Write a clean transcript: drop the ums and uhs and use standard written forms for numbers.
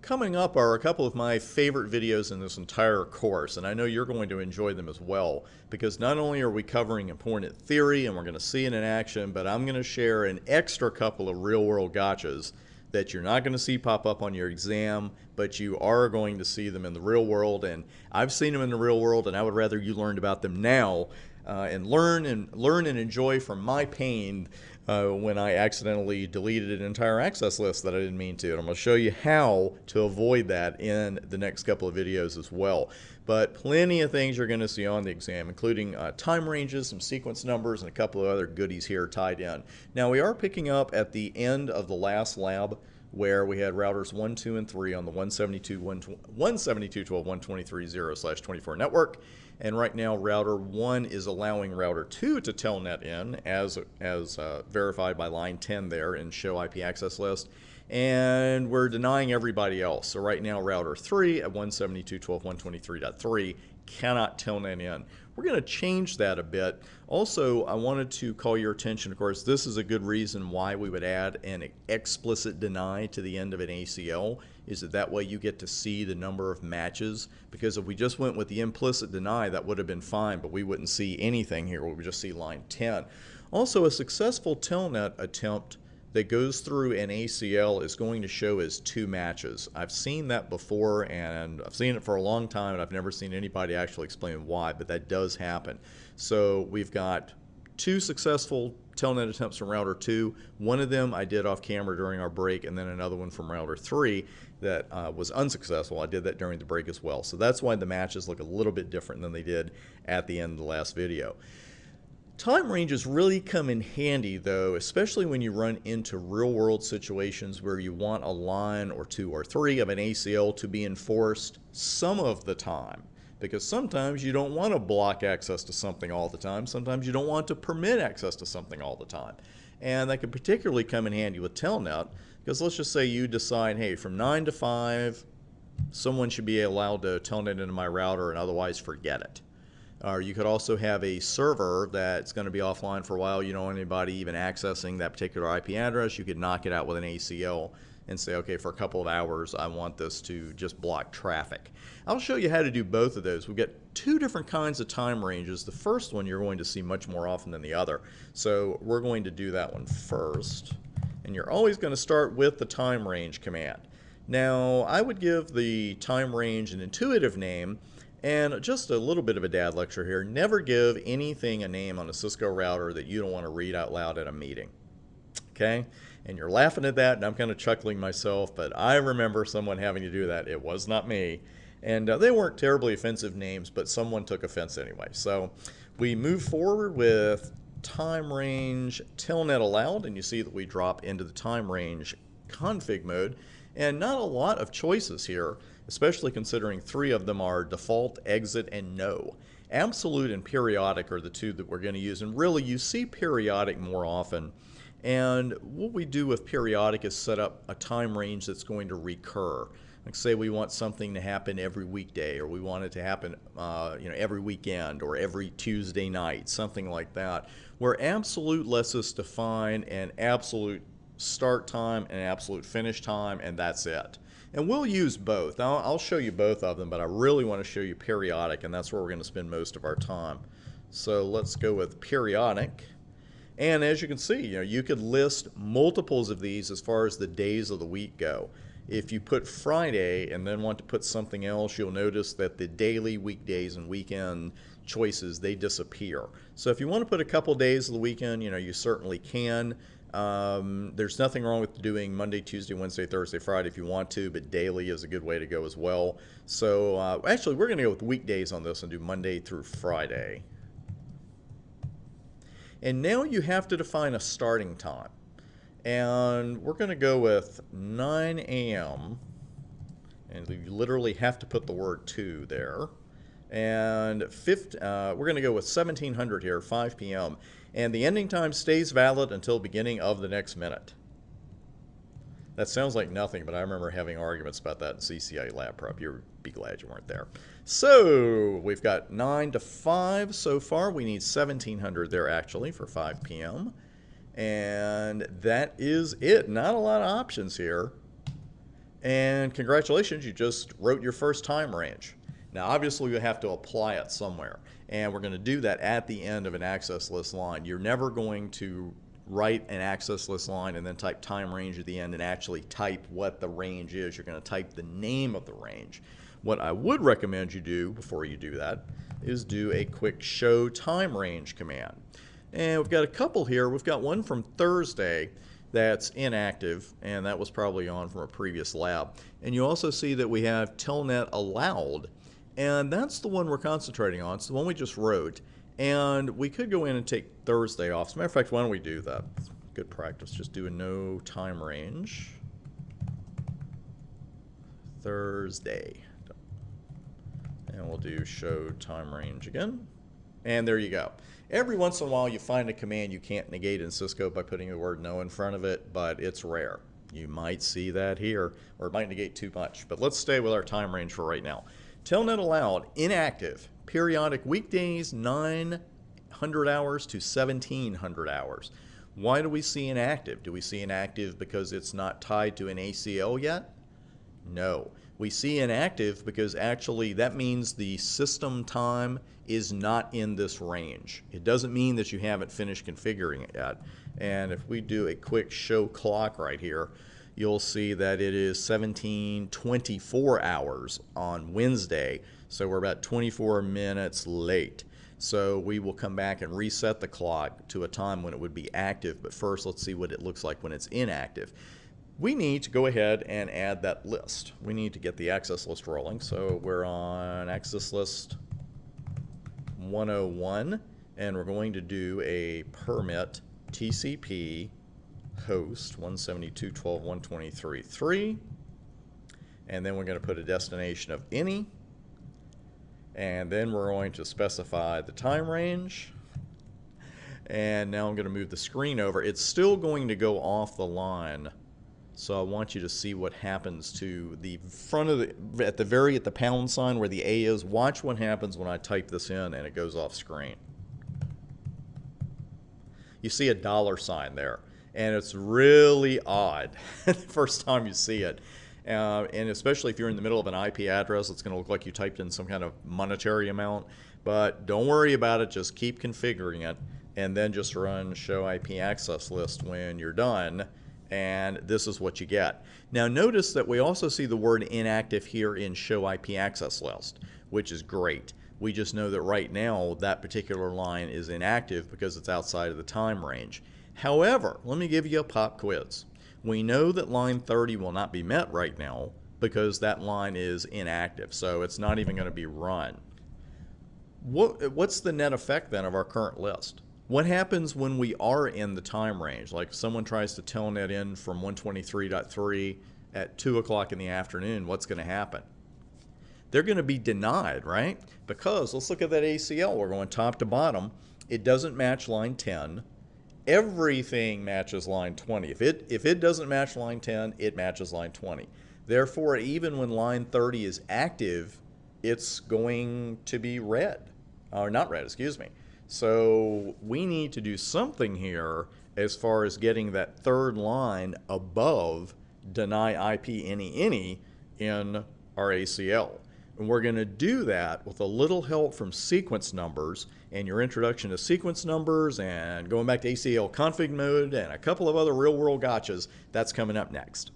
Coming up are a couple of my favorite videos in this entire course, and I know you're going to enjoy them as well, because not only are we covering important theory and we're going to see it in action, but I'm going to share an extra couple of real-world gotchas that you're not going to see pop up on your exam, but you are going to see them in the real world. And I've seen them in the real world, and I would rather you learned about them now and learn and enjoy from my pain when I accidentally deleted an entire access list that I didn't mean to. And I'm going to show you how to avoid that in the next couple of videos as well. But plenty of things you're going to see on the exam, including time ranges, some sequence numbers, and a couple of other goodies here tied in. Now, we are picking up at the end of the last lab where we had routers 1, 2, and 3 on the 172.12.123.0/24 network. And right now, router 1 is allowing router 2 to telnet in as verified by line 10 there in show IP access list. And we're denying everybody else. So right now, router 3 at 172.12.123.3 cannot telnet in. We're going to change that a bit. Also, I wanted to call your attention, of course, this is a good reason why we would add an explicit deny to the end of an ACL, is that way you get to see the number of matches, because if we just went with the implicit deny, that would have been fine, but we wouldn't see anything here. We would just see line 10. Also, a successful telnet attempt that goes through an ACL is going to show as 2 matches. I've seen that before, and I've seen it for a long time, and I've never seen anybody actually explain why, but that does happen. So we've got 2 successful telnet attempts from router 2. One of them I did off camera during our break, and then another one from router 3 that was unsuccessful. I did that during the break as well. So that's why the matches look a little bit different than they did at the end of the last video. Time ranges really come in handy, though, especially when you run into real-world situations where you want a line or 2 or 3 of an ACL to be enforced some of the time. Because sometimes you don't want to block access to something all the time. Sometimes you don't want to permit access to something all the time. And that could particularly come in handy with Telnet, because let's just say you decide, hey, from 9 to 5, someone should be allowed to Telnet into my router and otherwise forget it. Or you could also have a server that's going to be offline for a while. You don't want anybody even accessing that particular IP address. You could knock it out with an ACL and say, okay, for a couple of hours, I want this to just block traffic. I'll show you how to do both of those. We've got 2 different kinds of time ranges. The first one you're going to see much more often than the other. So we're going to do that one first. And you're always going to start with the time range command. Now, I would give the time range an intuitive name. And just a little bit of a dad lecture here, never give anything a name on a Cisco router that you don't want to read out loud at a meeting. Okay? And you're laughing at that, and I'm kind of chuckling myself, but I remember someone having to do that. It was not me. And they weren't terribly offensive names, but someone took offense anyway. So we move forward with time range telnet allowed, and you see that we drop into the time range config mode. And not a lot of choices here, especially considering 3 of them are default, exit, and no. Absolute and periodic are the 2 that we're going to use, and really you see periodic more often. And what we do with periodic is set up a time range that's going to recur. Like say we want something to happen every weekday, or we want it to happen every weekend or every Tuesday night, something like that. Where absolute lets us define an absolute start time and absolute finish time, and that's it. And we'll use both. I'll show you both of them, but I really want to show you periodic, and that's where we're going to spend most of our time. So let's go with periodic. And as you can see, you could list multiples of these as far as the days of the week go. If you put Friday and then want to put something else, you'll notice that the daily, weekdays, and weekend choices, they disappear. So if you want to put a couple days of the weekend, you certainly can. There's nothing wrong with doing Monday, Tuesday, Wednesday, Thursday, Friday if you want to, but daily is a good way to go as well. So actually, we're going to go with weekdays on this and do Monday through Friday. And now you have to define a starting time. And we're going to go with 9 a.m. And you literally have to put the word 2 there. And we're going to go with 1700 here, 5 p.m. And the ending time stays valid until beginning of the next minute. That sounds like nothing, but I remember having arguments about that in CCIE lab prep. You'll be glad you weren't there. So we've got 9 to 5 so far. We need 1700 there actually for 5 p.m. And that is it. Not a lot of options here. And congratulations, you just wrote your first time range. Now, obviously, you have to apply it somewhere. And we're going to do that at the end of an access list line. You're never going to write an access list line and then type time range at the end and actually type what the range is. You're going to type the name of the range. What I would recommend you do before you do that is do a quick show time range command. And we've got a couple here. We've got one from Thursday that's inactive, and that was probably on from a previous lab. And you also see that we have Telnet allowed, and that's the one we're concentrating on. It's the one we just wrote. And we could go in and take Thursday off. As a matter of fact, why don't we do that? Good practice. Just do a no time range. Thursday. And we'll do show time range again. And there you go. Every once in a while you find a command you can't negate in Cisco by putting the word no in front of it, but it's rare. You might see that here, or it might negate too much. But let's stay with our time range for right now. Telnet allowed, inactive, periodic weekdays, 900 hours to 1700 hours. Why do we see inactive? Do we see inactive because it's not tied to an ACL yet? No. We see inactive because actually that means the system time is not in this range. It doesn't mean that you haven't finished configuring it yet. And if we do a quick show clock right here, you'll see that it is 1724 hours on Wednesday. So we're about 24 minutes late. So we will come back and reset the clock to a time when it would be active. But first, let's see what it looks like when it's inactive. We need to go ahead and add that list. We need to get the access list rolling. So we're on access list 101, and we're going to do a permit TCP host 172.12.123.3, and then we're going to put a destination of any, and then we're going to specify the time range. And now I'm going to move the screen over. It's still going to go off the line. So I want you to see what happens to the front of at the pound sign where the A is. Watch what happens when I type this in and it goes off screen. You see a $sign there, and it's really odd the first time you see it. And especially if you're in the middle of an IP address, it's going to look like you typed in some kind of monetary amount. But don't worry about it. Just keep configuring it, and then just run show IP access list when you're done. And this is what you get. Now notice that we also see the word inactive here in show IP access list, which is great. We just know that right now that particular line is inactive because it's outside of the time range. However, let me give you a pop quiz. We know that line 30 will not be met right now because that line is inactive, so it's not even going to be run. What's the net effect then of our current list? What happens when we are in the time range? Like if someone tries to telnet in from 123.3 at 2 o'clock in the afternoon, what's going to happen? They're going to be denied, right? Because let's look at that ACL. We're going top to bottom. It doesn't match line 10. Everything matches line 20. If it doesn't match line 10, it matches line 20. Therefore, even when line 30 is active, it's going to be red. Or not red, excuse me. So we need to do something here as far as getting that third line above deny IP any in our ACL. And we're going to do that with a little help from sequence numbers and your introduction to sequence numbers and going back to ACL config mode and a couple of other real world gotchas. That's coming up next.